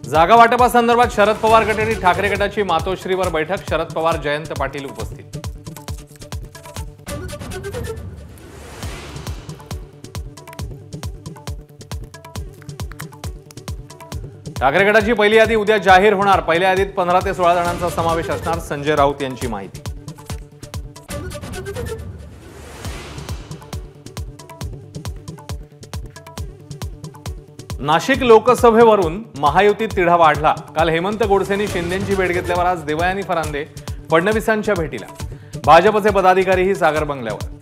जागा वाटपासंदर्भात शरद पवार गट आणि ठाकरे गटाची मातोश्रीवर बैठक। शरद पवार जयंत पाटील उपस्थित। ठाकरे गटाची पहिली यादी उद्या जाहीर होणार। पहिल्या यादीत 15 ते 16 जणांचा समावेश असणार। संजय राऊत यांची माहिती। नाशिक लोकसभेवरून महायुतीत तिढा वाढला। काल हेमंत गोडसेंनी शिंदेंची भेट घेतल्यावर आज देवयानी फरांदे फडणवीसांच्या भेटीला। भाजपचे पदाधिकारीही सागर बंगल्यावर।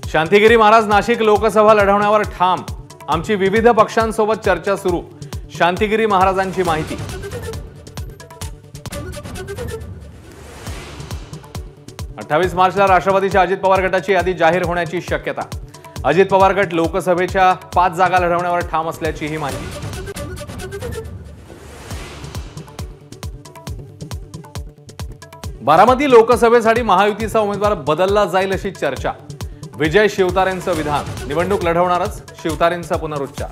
शांतिगिरी महाराज नाशिक लोकसभा लढवण्यावर ठाम। आमची विविध पक्षांसोबत चर्चा सुरू। शांतिगिरी महाराजांची माहिती। अठ्ठावीस मार्चला राष्ट्रवादीच्या अजित पवार गटाची यादी जाहीर होण्याची शक्यता। अजित पवार गट लोकसभेच्या 5 जागा लढवण्यावर ठाम असल्याची ही माहिती। बारामती लोकसभेसाठी महायुतीचा उमेदवार बदलला जाईल अशी चर्चा। विजय शिवतारेंचं विधान। निवडणूक लढवणारच, शिवतारेंचा पुनरुच्चार।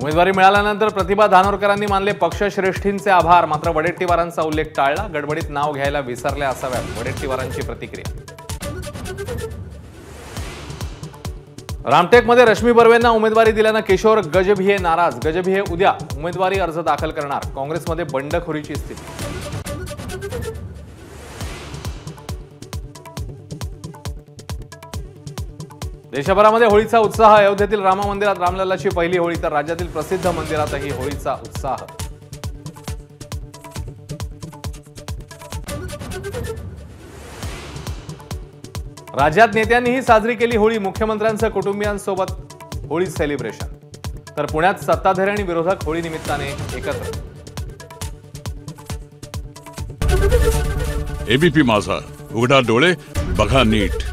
उमेदवारी मिळाल्यानंतर प्रतिभा धानोरकरांनी मानले पक्षश्रेष्ठींचे आभार। मात्र वडेट्टीवारांचा उल्लेख टाळला। गडबडीत नाव घ्यायला विसरल्या असाव्यात, वडेट्टीवारांची प्रतिक्रिया। रामटेकमध्ये रश्मी बर्वेंना उमेदवारी दिल्यानं किशोर गजभिये नाराज। गजभिये उद्या उमेदवारी अर्ज दाखल करणार। काँग्रेसमध्ये बंडखोरीची स्थिती। देशभरामध्ये होळीचा उत्साह। अयोध्येतील राम मंदिरात रामलल्लाची पहिली होळी, तर राज्यातील प्रसिद्ध मंदिरातही होळीचा उत्साह। राज्यात नेत्यांनीही साजरी केली होळी। मुख्यमंत्र्यांचं कुटुंबियांसोबत होळी सेलिब्रेशन। तर पुण्यात सत्ताधारी आणि विरोधक होळी निमित्ताने एकत्र। एबीपी माझा, उघडा डोळे बघा नीट।